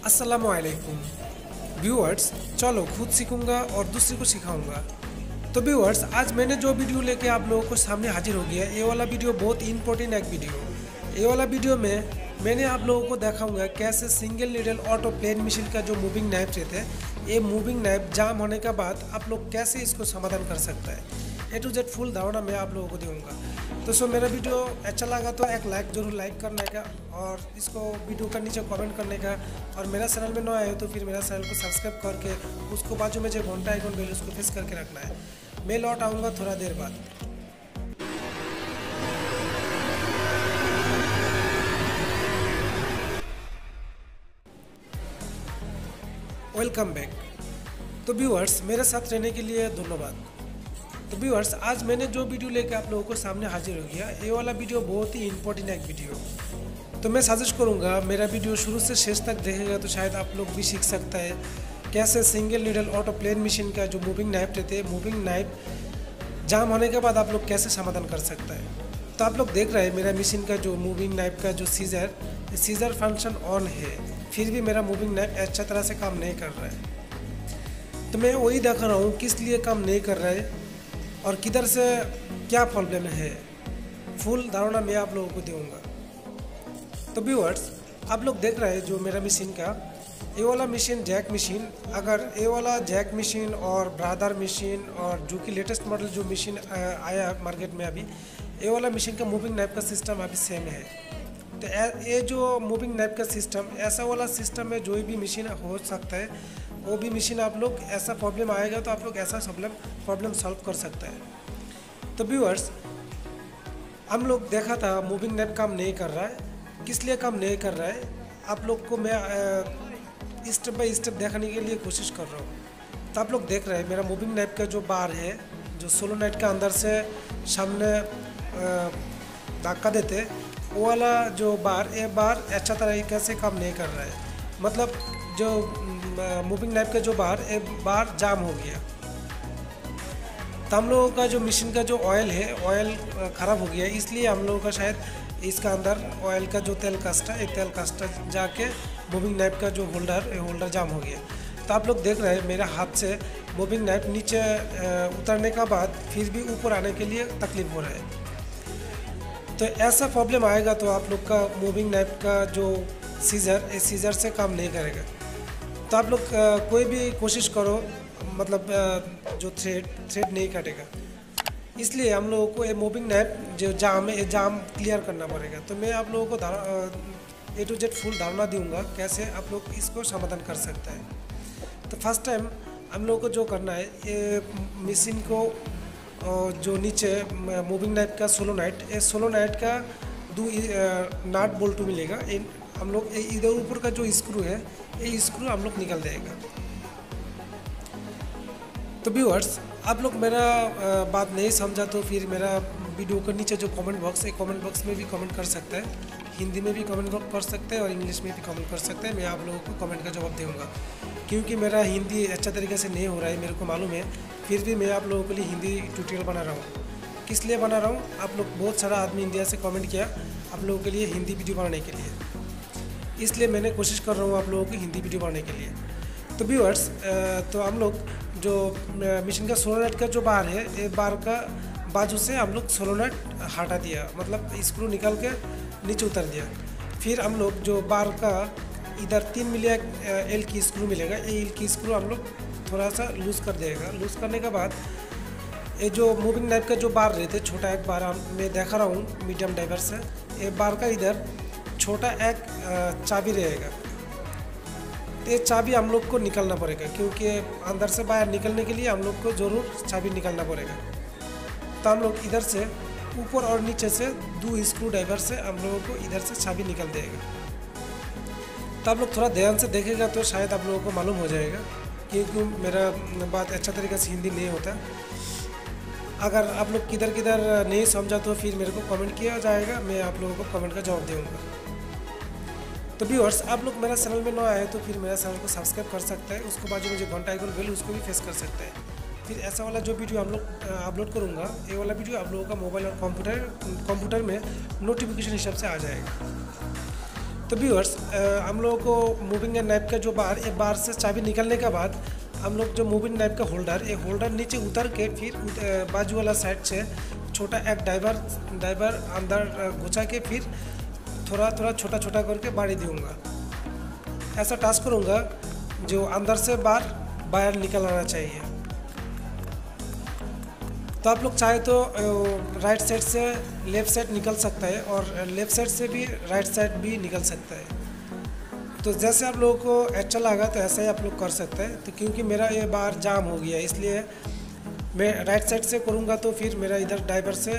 अस्सलामुअलैकुम व्यूअर्स, चलो खुद सीखूंगा और दूसरे को सिखाऊंगा। तो व्यूअर्स, आज मैंने जो वीडियो लेके आप लोगों को सामने हाजिर हो गया, ये वाला वीडियो बहुत ही इंपॉर्टेंट एक वीडियो। ये वाला वीडियो में मैंने आप लोगों को दिखाऊंगा कैसे single needle auto plain machine का जो मूविंग नाइफ रहते हैं, ये मूविंग नाइफ जाम होने के बाद आप लोग कैसे इसको समाधान कर सकता है। ए टू जेड फुल धारणा मैं आप लोगों को दूंगा। तो मेरा वीडियो अच्छा लगा तो एक लाइक जरूर लाइक करने का, और इसको वीडियो का नीचे कमेंट करने का, और मेरा चैनल में नया आए तो फिर मेरा चैनल को सब्सक्राइब करके उसको बाजू में जो घंटा आइकन बेल उसको प्रेस करके रखना है। मैं लौट आऊँगा थोड़ा देर बाद। Welcome back. तो व्यूअर्स, मेरे साथ रहने के लिए धन्यवाद। तो व्यूअर्स, आज मैंने जो वीडियो लेकर आप लोगों को सामने हाजिर हो गया, ये वाला वीडियो बहुत ही इंपॉर्टेंट एक वीडियो। तो मैं सजेस्ट करूंगा मेरा वीडियो शुरू से शेष तक देखेगा तो शायद आप लोग भी सीख सकता है कैसे single needle auto plain machine का जो मूविंग नाइफ रहते हैं, मूविंग नाइफ जाम होने के बाद आप लोग कैसे समाधान कर सकता है। तो आप लोग देख रहे हैं मेरा मशीन का जो मूविंग नाइफ का जो सीजर फंक्शन ऑन है, फिर भी मेरा मूविंग नाइफ अच्छा तरह से काम नहीं कर रहा है। तो मैं वही दिखा रहा हूँ किस लिए काम नहीं कर रहा है और किधर से क्या प्रॉब्लम है। फुल धारणा मैं आप लोगों को दूंगा। तो व्यूअर्स, आप लोग देख रहे हैं जो मेरा मशीन का ये वाला मशीन जैक मशीन, अगर ये वाला जैक मशीन और ब्रादर मशीन और जो कि लेटेस्ट मॉडल जो मशीन आया मार्केट में अभी, ये वाला मशीन का मूविंग नाइफ का सिस्टम अभी सेम है। तो ये जो मूविंग नाइफ का सिस्टम, ऐसा वाला सिस्टम में जो भी मशीन हो सकता है, वो भी मशीन आप लोग ऐसा प्रॉब्लम आएगा तो आप लोग ऐसा प्रॉब्लम सॉल्व कर सकता है। तो व्यूअर्स, हम लोग देखा था मूविंग नाइफ काम नहीं कर रहा है। किस लिए काम नहीं कर रहा है आप लोग को मैं स्टेप बाय स्टेप दिखाने के लिए कोशिश कर रहा हूँ। तो आप लोग देख रहे हैं मेरा मूविंग नाइफ का जो बार है, जो सोलोनाइट के अंदर से सामने धक्का देते, वो वाला जो बार, ये बार अच्छा तरीके से काम नहीं कर रहा है। मतलब जो मूविंग नाइफ का जो बार जाम हो गया। तो हम लोगों का जो मशीन का जो ऑयल है, ऑयल ख़राब हो गया, इसलिए हम लोगों का शायद इसका अंदर ऑयल का जो तेल कास्टा जाके मूविंग नाइफ का जो होल्डर जाम हो गया। तो आप लोग देख रहे हैं मेरे हाथ से मूविंग नाइफ नीचे उतरने का बाद फिर भी ऊपर आने के लिए तकलीफ हो रहा है। तो ऐसा प्रॉब्लम आएगा तो आप लोग का मूविंग नाइफ का जो सीजर से काम नहीं करेगा। तो आप लोग कोई भी कोशिश करो, मतलब जो थ्रेड नहीं काटेगा। इसलिए हम लोगों को ये मूविंग नाइफ जो जाम है, ये जाम क्लियर करना पड़ेगा। तो मैं आप लोगों को ए टू जेड फुल धारणा दूंगा कैसे आप लोग इसको समाधान कर सकते हैं। तो फर्स्ट टाइम हम लोगों को जो करना है, ये मशीन को जो नीचे मूविंग नाइफ का सोलोनाइट का दो नाट बोल्ट मिलेगा। हम लोग इधर ऊपर का जो स्क्रू है, ये स्क्रू हम लोग निकाल देगा। तो व्यूअर्स, आप लोग मेरा बात नहीं समझा तो फिर मेरा वीडियो के नीचे जो कमेंट बॉक्स में भी कमेंट कर सकते हैं। हिंदी में भी कमेंट कर सकते हैं और इंग्लिश में भी कमेंट कर सकते हैं। मैं आप लोगों को कमेंट का जवाब दूंगा, क्योंकि मेरा हिंदी अच्छा तरीके से नहीं हो रहा है, मेरे को मालूम है। फिर भी मैं आप लोगों के लिए हिंदी ट्यूटोरियल बना रहा हूँ। किस लिए बना रहा हूँ, आप लोग बहुत सारा आदमी इंडिया से कमेंट किया आप लोगों के लिए हिंदी वीडियो बनाने के लिए, इसलिए मैंने कोशिश कर रहा हूँ आप लोगों को हिंदी वीडियो बनाने के लिए। तो व्यूअर्स, तो हम लोग जो मशीन का सोलोनाइट का जो बार है, ये बार का बाजू से हम लोग सोलोनाइट हटा दिया, मतलब स्क्रू निकाल के नीचे उतर दिया। फिर हम लोग जो बार का इधर 3 मिली एल की स्क्रू मिलेगा, ये एल की स्क्रू हम लोग थोड़ा सा लूज़ कर देगा। लूज़ करने के बाद ये जो मूविंग नाइफ का जो बार रहते, छोटा एक बार मैं देखा रहा हूँ मीडियम डाइवर से, ये बार का इधर छोटा एक चाबी रहेगा। तो ये चाबी हम लोग को निकालना पड़ेगा, क्योंकि अंदर से बाहर निकलने के लिए हम लोग को ज़रूर चाबी निकालना पड़ेगा। तो हम लोग इधर से ऊपर और नीचे से 2 स्क्रू ड्राइवर से हम लोगों को इधर से चाबी निकल देगा। तो आप लोग थोड़ा ध्यान से देखेगा तो शायद आप लोगों को मालूम हो जाएगा, क्योंकि मेरा बात अच्छा तरीके से हिंदी नहीं होता। अगर आप लोग किधर नहीं समझा तो फिर मेरे को कमेंट किया जाएगा, मैं आप लोगों को कमेंट का जवाब दूँगा। तो व्यूअर्स, आप लोग मेरा चैनल में नया आए तो फिर मेरा चैनल को सब्सक्राइब कर सकते हैं, उसको बाजू में जो घंटा आइकन बेल उसको भी प्रेस कर सकते हैं। फिर ऐसा वाला जो वीडियो हम लोग अपलोड करूँगा, ये वाला वीडियो आप लोगों का मोबाइल और कंप्यूटर में नोटिफिकेशन हिसाब से आ जाएगा। तो व्यूअर्स, हम लोगों को मूविंग एंड नाइफ का जो बार से चाबी निकलने के बाद हम लोग जो मूविंग नाइफ का ये होल्डर नीचे उतर के फिर बाजू वाला साइड से छोटा एक डाइवर अंदर घुसा के फिर थोड़ा थोड़ा छोटा छोटा करके बाड़ी दूँगा। ऐसा टास्क करूँगा जो अंदर से बाहर निकल आना चाहिए। तो आप लोग चाहे तो राइट साइड से लेफ़्ट साइड निकल सकता है और लेफ़्ट साइड से भी राइट साइड भी निकल सकता है। तो जैसे आप लोगों को अच्छा लगा तो ऐसा ही आप लोग कर सकते हैं। तो क्योंकि मेरा ये बार जाम हो गया इसलिए मैं राइट साइड से करूँगा तो फिर मेरा इधर ड्राइवर से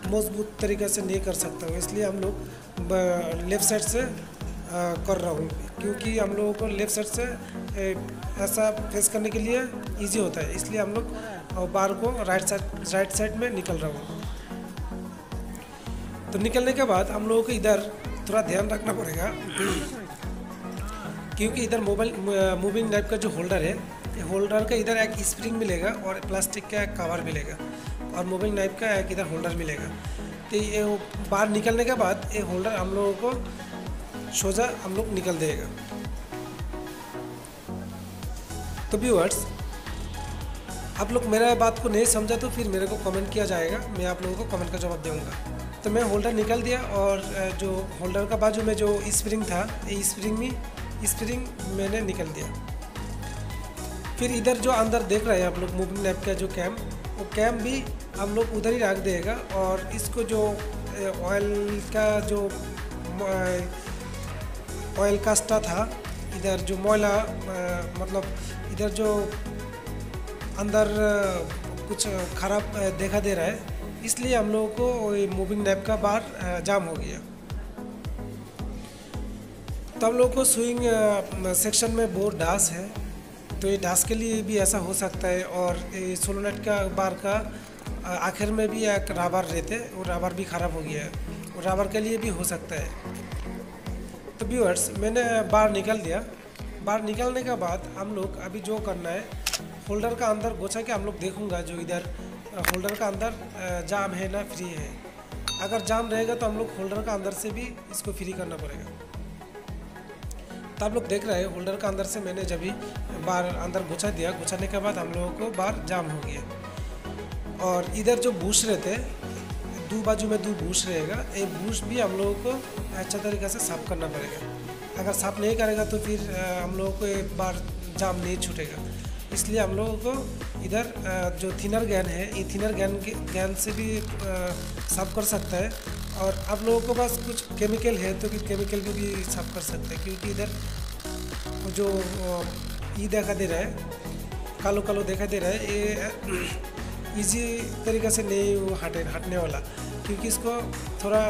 मजबूत तरीके से नहीं कर सकता हूँ, इसलिए हम लोग लेफ़्ट साइड से कर रहा हूँ। क्योंकि हम लोगों को लेफ़्ट साइड से ऐसा फेस करने के लिए इजी होता है, इसलिए हम लोग बार को राइट साइड में निकल रहा हूँ। तो निकलने के बाद हम लोगों को इधर थोड़ा ध्यान रखना पड़ेगा क्योंकि इधर मूविंग नाइफ का जो होल्डर है, ये होल्डर का इधर एक स्प्रिंग मिलेगा और प्लास्टिक का एक कवर मिलेगा और मूविंग नाइफ का एक इधर होल्डर मिलेगा। तो ये बाहर निकलने के बाद ये होल्डर हम लोगों को सोजा हम लोग निकल देगा। तो व्यूअर्स, आप लोग मेरा बात को नहीं समझा तो फिर मेरे को कमेंट किया जाएगा, मैं आप लोगों को कमेंट का जवाब दूंगा। तो मैं होल्डर निकल दिया और जो होल्डर का बाजू में जो स्प्रिंग था, ये स्प्रिंग मैंने निकल दिया। फिर इधर जो अंदर देख रहे हैं आप लोग मूविंग नाइफ का जो कैम, वो कैम भी हम लोग उधर ही रख देगा और इसको जो ऑयल का जो ऑयल कास्टा था, इधर जो मोयला मतलब इधर जो अंदर कुछ ख़राब देखा दे रहा है, इसलिए हम लोगों को मूविंग नाइफ का बार जाम हो गया। तो हम लोगों को स्विंग सेक्शन में बहुत डास है, तो ये डास के लिए भी ऐसा हो सकता है। और ये सोलोनेट का बार का आखिर में भी एक रबर रहते, वो रबर भी ख़राब हो गया है, वो रबर के लिए भी हो सकता है। तो व्यूअर्स, मैंने बार निकल दिया। बार निकलने के बाद हम लोग अभी जो करना है, होल्डर का अंदर घुसा के हम लोग देखूंगा जो इधर होल्डर का अंदर जाम है ना फ्री है। अगर जाम रहेगा तो हम लोग होल्डर का अंदर से भी इसको फ्री करना पड़ेगा। तो आप लोग देख रहे हैं होल्डर का अंदर से मैंने जब भी बार अंदर घुसा दिया, घुसाने के बाद हम लोगों को बार जाम हो गया। और इधर जो बूश रहते दो बाजू में दो बूश रहेगा, ये बूश भी हम लोगों को अच्छा तरीके से साफ़ करना पड़ेगा। अगर साफ़ नहीं करेगा तो फिर हम लोगों को एक बार जाम नहीं छूटेगा। इसलिए हम लोगों को इधर जो थिनर गैन है, ये थिनर गैन से भी साफ़ कर सकता है। और आप लोगों को पास कुछ केमिकल है तो फिर केमिकल भी साफ़ कर सकते हैं, क्योंकि इधर जो ये देखा दे रहा है, कालो कालो देखा दे रहा है, ये इजी तरीक़े से नहीं हटने वाला, क्योंकि इसको थोड़ा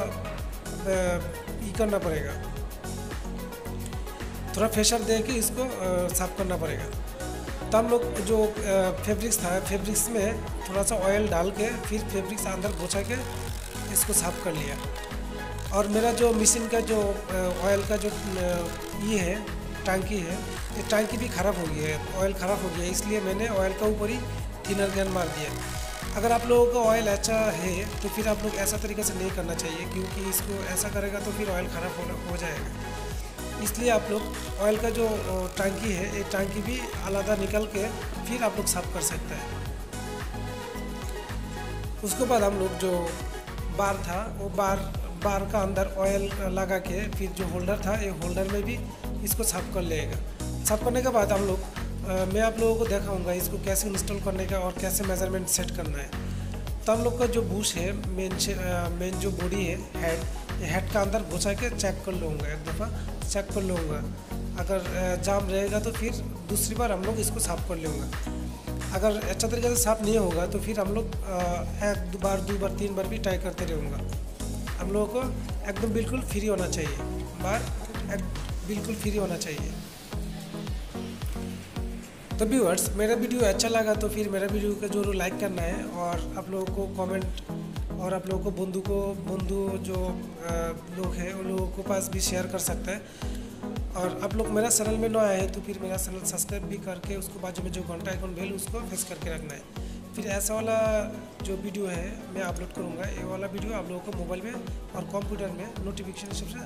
ये करना पड़ेगा, थोड़ा प्रेशर दे के इसको साफ़ करना पड़ेगा। तो हम लोग जो फैब्रिक्स था, फैब्रिक्स में थोड़ा सा ऑयल डाल के फिर फैब्रिक्स अंदर घुसा के इसको साफ़ कर लिया। और मेरा जो मशीन का जो ऑयल का जो ये है टंकी है, ये टंकी भी ख़राब हो गया है, ऑयल ख़राब हो गया, इसलिए मैंने ऑयल का ऊपर ही थिनर गैन मार दिया। अगर आप लोगों का ऑयल अच्छा है तो फिर आप लोग ऐसा तरीके से नहीं करना चाहिए, क्योंकि इसको ऐसा करेगा तो फिर ऑयल ख़राब हो जाएगा। इसलिए आप लोग ऑयल का जो टंकी है, ये टंकी भी अलग निकल के फिर आप लोग साफ़ कर सकते हैं। उसके बाद हम लोग जो बार था, वो बार का अंदर ऑयल लगा के फिर जो होल्डर था, ये होल्डर में भी इसको साफ़ कर लेगा। साफ़ करने के बाद हम लोग मैं आप लोगों को दिखाऊंगा इसको कैसे इंस्टॉल करने का और कैसे मेजरमेंट सेट करना है। तो हम लोग का जो बुश है, मेन जो बॉडी है, हेड का अंदर घुसा के चेक कर लूँगा, एक दफ़ा चेक कर लूँगा। अगर जाम रहेगा तो फिर दूसरी बार हम लोग इसको साफ़ कर लूँगा। अगर अच्छा तरीके से साफ़ नहीं होगा तो फिर हम लोग एक दो बार 3 बार भी ट्राई करते रहूँगा। हम लोगों को एकदम बिल्कुल फ्री होना चाहिए, बिल्कुल फ्री होना चाहिए। तो व्यूअर्स, मेरा वीडियो अच्छा लगा तो फिर मेरा वीडियो को जरूर लाइक करना है, और आप लोगों को कमेंट, और आप लोगों को बंधु जो लोग हैं उन लोगों को पास भी शेयर कर सकते हैं। और आप लोग मेरा चैनल में नया है तो फिर मेरा चैनल सब्सक्राइब भी करके उसको बाजू में जो घंटा आइकन बेल उसको प्रेस करके रखना है। फिर ऐसा वाला जो वीडियो है मैं अपलोड करूँगा, ये वाला वीडियो आप लोगों को मोबाइल में और कंप्यूटर में नोटिफिकेशन सबसे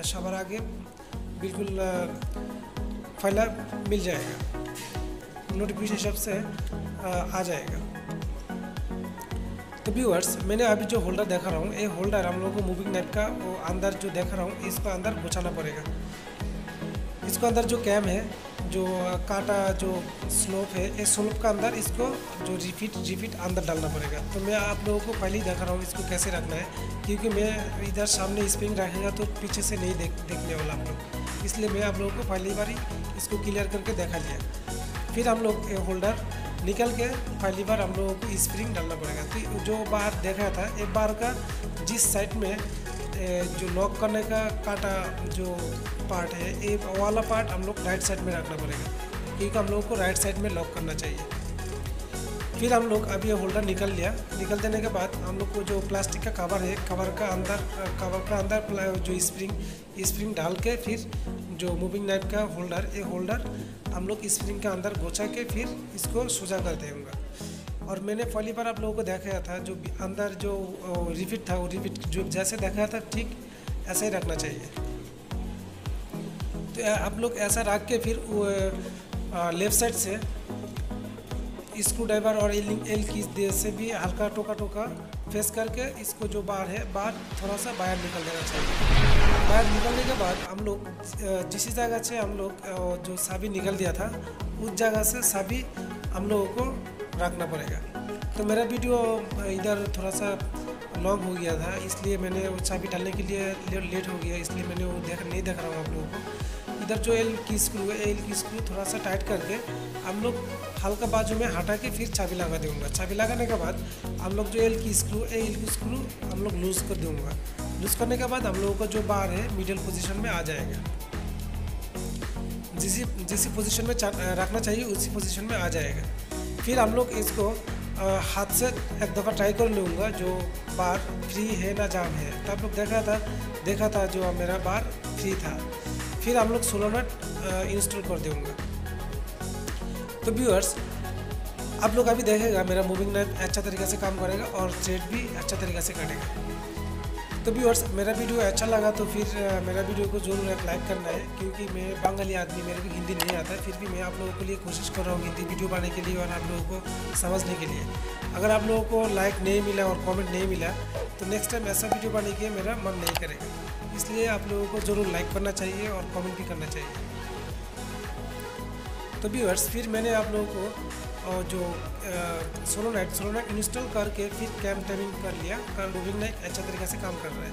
सबर आगे बिल्कुल फाइल मिल जाएगा, नोटिफिकेशन सबसे आ जाएगा। तो व्यूअर्स, मैंने अभी जो होल्डर देखा रहा हूँ, ये होल्डर हम लोगों को मूविंग नाइफ का वो अंदर जो देखा रहा हूँ, इसको अंदर घुसाना पड़ेगा। इसको अंदर जो कैम है, जो कांटा जो स्लोप है, ये स्लोप का अंदर इसको जो रिफिट अंदर डालना पड़ेगा। तो मैं आप लोगों को पहले ही दिखा रहा हूँ इसको कैसे रखना है, क्योंकि मैं इधर सामने स्प्रिंग रखेगा तो पीछे से नहीं देखने वाला आप लोग, इसलिए मैं आप लोगों को पहली बार इसको क्लियर करके देखा लिया। फिर हम लोग होल्डर निकल के पहली बार हम लोगों को स्प्रिंग डालना पड़ेगा। तो जो बार देखा था, एक बार का जिस साइड में जो लॉक करने का कांटा जो पार्ट है, ये वाला पार्ट हम लोग राइट साइड में रखना पड़ेगा, क्योंकि हम लोगों को राइट साइड में लॉक करना चाहिए। फिर हम लोग अभी होल्डर निकल लिया। निकल देने के बाद हम लोग को जो प्लास्टिक का कवर है, कवर का अंदर जो स्प्रिंग डाल के फिर जो मूविंग नाइफ का होल्डर, ये होल्डर हम लोग स्प्रिंग के अंदर घुसा के फिर इसको सोजा कर देंगे। और मैंने पहली बार आप लोगों को दिखाया था, जो अंदर जो रिफिट था, वो रिफिट जो जैसे दिखाया था ठीक ऐसा ही रखना चाहिए। तो आप लोग ऐसा रख के फिर लेफ़्ट साइड से स्क्रू ड्राइवर और एल की से भी हल्का टोका फेस करके इसको जो बार है, बार थोड़ा सा बाहर निकल देना चाहिए। बाहर निकलने के बाद हम लोग जिस जगह से हम लोग जो साबी निकल दिया था, उस जगह से साबी हम लोगों को रखना पड़ेगा। तो मेरा वीडियो इधर थोड़ा सा लॉन्ग हो गया था, इसलिए मैंने वो चाबी डालने के लिए लेट हो गया, इसलिए मैंने वो नहीं देख रहा हूँ आप लोगों को। इधर जो एल की स्क्रू है, एल की स्क्रू थोड़ा सा टाइट करके हम लोग हल्का बाजू में हटा के फिर चाबी लगा दूँगा। चाबी लगाने के बाद हम लोग जो एल की स्क्रू हम लोग लूज़ कर दूँगा। लूज़ करने के बाद हम लोगों को जो बार है मिडिल पोजीशन में आ जाएगा। जिस पोजीशन में रखना चाहिए उसी पोजीशन में आ जाएगा। फिर हम लोग इसको हाथ से एक दफ़ा ट्राई कर लूँगा जो बार फ्री है ना जाम है। तो आप लोग देखा था जो मेरा बार फ्री था। फिर हम लोग सोलोनट इंस्टॉल कर दूँगा। तो व्यूअर्स, आप लोग अभी देखेगा मेरा मूविंग नाइफ अच्छा तरीके से काम करेगा और थ्रेड भी अच्छा तरीके से कटेगा। तो व्यूअर्स, मेरा वीडियो अच्छा लगा तो फिर मेरा वीडियो को जरूर एक लाइक करना है, क्योंकि मैं बंगाली आदमी, मेरे को हिंदी नहीं आता है, फिर भी मैं आप लोगों के लिए कोशिश कर रहा हूँ हिंदी वीडियो बनाने के लिए और आप लोगों को समझने के लिए। अगर आप लोगों को लाइक नहीं मिला और कमेंट नहीं मिला तो नेक्स्ट टाइम ऐसा वीडियो बनाने के मेरा मन नहीं करेगा। इसलिए आप लोगों को ज़रूर लाइक करना चाहिए और कमेंट भी करना चाहिए। तो व्यूअर्स, फिर मैंने आप लोगों को जो सोलोनाइट इंस्टॉल करके फिर कैम टाइमिंग कर लिया, कारण मूविंग नाइफ अच्छा तरीके से काम कर रहा है।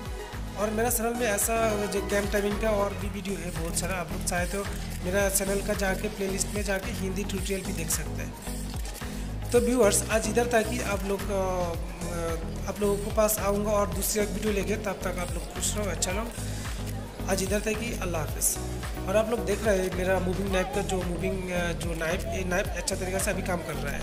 और मेरा चैनल में ऐसा जो कैम टाइमिंग का और भी वीडियो है बहुत सारा, आप लोग चाहे तो मेरा चैनल का जाके प्लेलिस्ट में जाके हिंदी ट्यूटोरियल भी देख सकते हैं। तो व्यूअर्स, आज इधर तक ही आप लोगों के पास आऊँगा और दूसरी एक वीडियो लेके, तब तक आप लोग खुश रहो, अच्छा रहो। आज इधर तक ही, अल्लाह हाफिज़। और आप लोग देख रहे हैं मेरा मूविंग नाइफ का जो नाइफ, ये नाइफ अच्छा तरीके से अभी काम कर रहा है।